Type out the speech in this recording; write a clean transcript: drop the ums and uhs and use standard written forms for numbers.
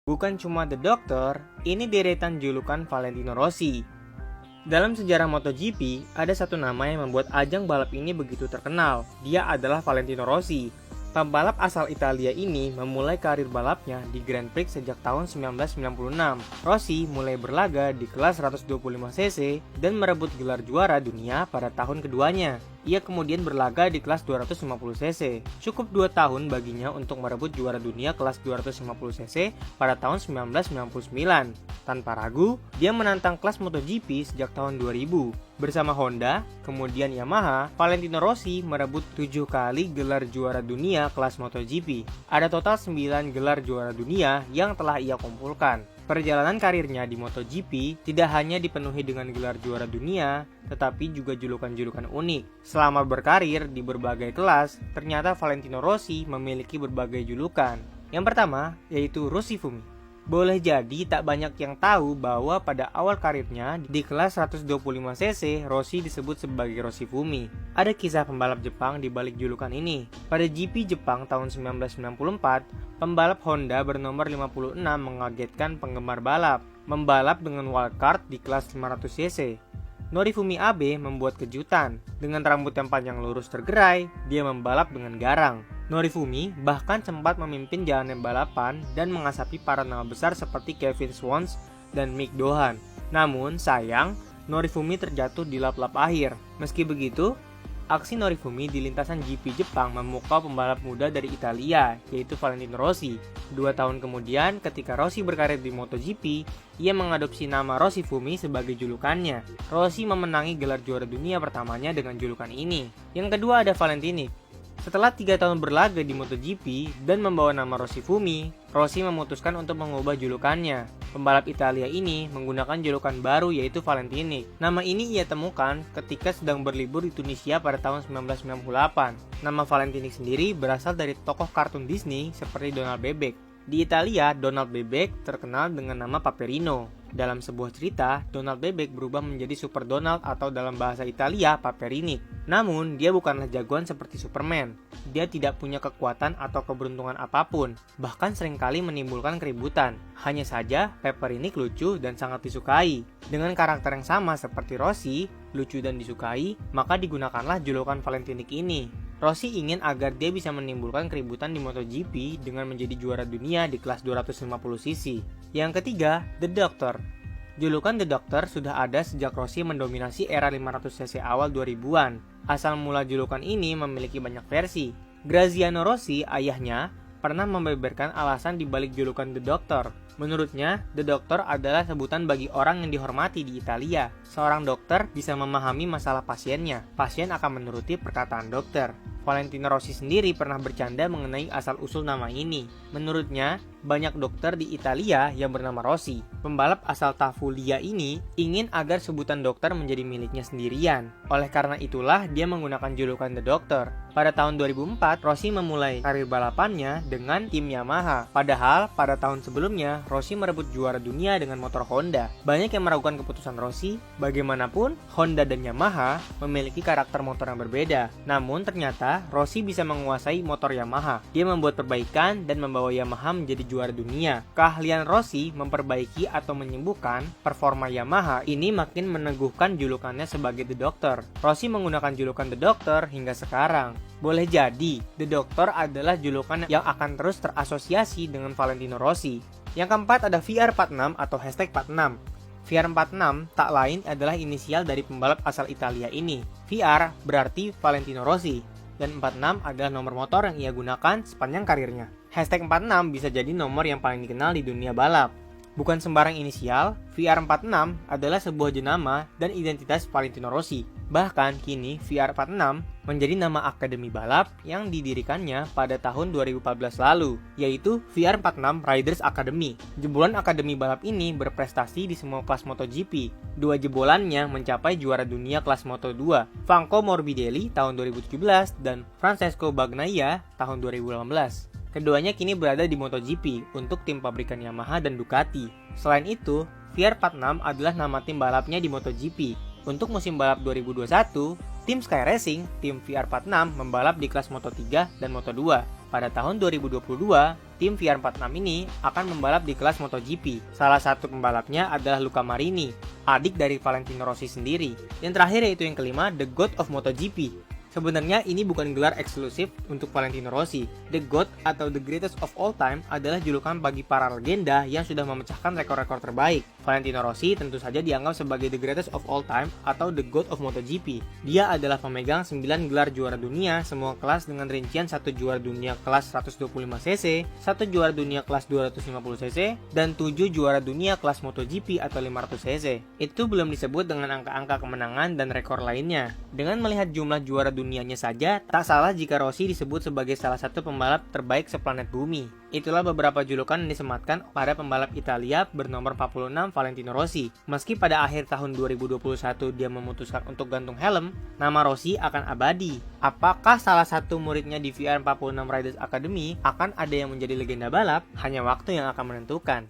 Bukan cuma The Doctor, ini deretan julukan Valentino Rossi. Dalam sejarah MotoGP, ada satu nama yang membuat ajang balap ini begitu terkenal. Dia adalah Valentino Rossi. Pembalap asal Italia ini memulai karir balapnya di Grand Prix sejak tahun 1996. Rossi mulai berlaga di kelas 125cc dan merebut gelar juara dunia pada tahun keduanya. Ia kemudian berlaga di kelas 250cc. Cukup 2 tahun baginya untuk merebut juara dunia kelas 250cc pada tahun 1999. Tanpa ragu, dia menantang kelas MotoGP sejak tahun 2000. Bersama Honda, kemudian Yamaha, Valentino Rossi merebut 7 kali gelar juara dunia kelas MotoGP. Ada total 9 gelar juara dunia yang telah ia kumpulkan. Perjalanan karirnya di MotoGP tidak hanya dipenuhi dengan gelar juara dunia, tetapi juga julukan-julukan unik. Selama berkarir di berbagai kelas, ternyata Valentino Rossi memiliki berbagai julukan. Yang pertama, yaitu Rossifumi. Boleh jadi tak banyak yang tahu bahwa pada awal karirnya di kelas 125cc, Rossi disebut sebagai Rossifumi. Ada kisah pembalap Jepang di balik julukan ini. Pada GP Jepang tahun 1994, pembalap Honda bernomor 56 mengagetkan penggemar balap, membalap dengan wildcard di kelas 500cc. Norifumi Abe membuat kejutan. Dengan rambut yang panjang lurus tergerai, dia membalap dengan garang. Norifumi bahkan sempat memimpin jalannya balapan dan mengasapi para nama besar seperti Kevin Swans dan Mick Doohan. Namun sayang, Norifumi terjatuh di lap-lap akhir. Meski begitu, aksi Norifumi di lintasan GP Jepang memukau pembalap muda dari Italia, yaitu Valentino Rossi. 2 tahun kemudian, ketika Rossi berkarir di MotoGP, ia mengadopsi nama Rossifumi sebagai julukannya. Rossi memenangi gelar juara dunia pertamanya dengan julukan ini. Yang kedua ada Valentinic. Setelah 3 tahun berlaga di MotoGP dan membawa nama Rossifumi, Rossi memutuskan untuk mengubah julukannya. Pembalap Italia ini menggunakan julukan baru yaitu Valentinic. Nama ini ia temukan ketika sedang berlibur di Tunisia pada tahun 1998. Nama Valentinic sendiri berasal dari tokoh kartun Disney seperti Donald Bebek. Di Italia, Donald Bebek terkenal dengan nama Paperino. Dalam sebuah cerita, Donald Bebek berubah menjadi Super Donald atau dalam bahasa Italia, Paperinik. Namun, dia bukanlah jagoan seperti Superman. Dia tidak punya kekuatan atau keberuntungan apapun, bahkan seringkali menimbulkan keributan. Hanya saja, Paperinik lucu dan sangat disukai. Dengan karakter yang sama seperti Rossi, lucu dan disukai, maka digunakanlah julukan Valentinic ini. Rossi ingin agar dia bisa menimbulkan keributan di MotoGP dengan menjadi juara dunia di kelas 250cc. Yang ketiga, The Doctor. Julukan The Doctor sudah ada sejak Rossi mendominasi era 500cc awal 2000-an. Asal mula julukan ini memiliki banyak versi. Graziano Rossi, ayahnya, pernah membeberkan alasan di balik julukan The Doctor. Menurutnya, The Doctor adalah sebutan bagi orang yang dihormati di Italia. Seorang dokter bisa memahami masalah pasiennya. Pasien akan menuruti perkataan dokter. Valentino Rossi sendiri pernah bercanda mengenai asal-usul nama ini. Menurutnya, banyak dokter di Italia yang bernama Rossi. Pembalap asal Tavulia ini ingin agar sebutan dokter menjadi miliknya sendirian. Oleh karena itulah, dia menggunakan julukan The Doctor. Pada tahun 2004, Rossi memulai karir balapannya dengan tim Yamaha. Padahal, pada tahun sebelumnya, Rossi merebut juara dunia dengan motor Honda. Banyak yang meragukan keputusan Rossi. Bagaimanapun, Honda dan Yamaha memiliki karakter motor yang berbeda. Namun ternyata, Rossi bisa menguasai motor Yamaha. Dia membuat perbaikan dan membawa Yamaha menjadi juara dunia. Keahlian Rossi memperbaiki atau menyembuhkan performa Yamaha ini makin meneguhkan julukannya sebagai The Doctor. Rossi menggunakan julukan The Doctor hingga sekarang. Boleh jadi, The Doctor adalah julukan yang akan terus terasosiasi dengan Valentino Rossi. Yang keempat ada VR46 atau #46. VR46 tak lain adalah inisial dari pembalap asal Italia ini. VR berarti Valentino Rossi. Dan 46 adalah nomor motor yang ia gunakan sepanjang karirnya. #46 bisa jadi nomor yang paling dikenal di dunia balap. Bukan sembarang inisial, VR46 adalah sebuah jenama dan identitas Valentino Rossi. Bahkan kini VR46 menjadi nama akademi balap yang didirikannya pada tahun 2014 lalu, yaitu VR46 Riders Academy. Jebolan akademi balap ini berprestasi di semua kelas MotoGP. 2 jebolannya mencapai juara dunia kelas Moto2, Franco Morbidelli tahun 2017 dan Francesco Bagnaia tahun 2018. Keduanya kini berada di MotoGP untuk tim pabrikan Yamaha dan Ducati. Selain itu, VR46 adalah nama tim balapnya di MotoGP. Untuk musim balap 2021, tim Sky Racing, tim VR46 membalap di kelas Moto3 dan Moto2. Pada tahun 2022, tim VR46 ini akan membalap di kelas MotoGP. Salah satu pembalapnya adalah Luca Marini, adik dari Valentino Rossi sendiri. Yang terakhir yaitu yang kelima, The GOAT of MotoGP. Sebenarnya ini bukan gelar eksklusif untuk Valentino Rossi. The GOAT atau The Greatest of All Time adalah julukan bagi para legenda yang sudah memecahkan rekor-rekor terbaik. Valentino Rossi tentu saja dianggap sebagai The Greatest of All Time atau The GOAT of MotoGP. Dia adalah pemegang 9 gelar juara dunia semua kelas dengan rincian 1 juara dunia kelas 125cc, 1 juara dunia kelas 250cc, dan 7 juara dunia kelas MotoGP atau 500cc. Itu belum disebut dengan angka-angka kemenangan dan rekor lainnya. Dengan melihat jumlah juara dunianya saja, tak salah jika Rossi disebut sebagai salah satu pembalap terbaik seplanet bumi. Itulah beberapa julukan yang disematkan pada pembalap Italia bernomor 46 Valentino Rossi. Meski pada akhir tahun 2021 dia memutuskan untuk gantung helm, nama Rossi akan abadi. Apakah salah satu muridnya di VR46 Riders Academy akan ada yang menjadi legenda balap? Hanya waktu yang akan menentukan.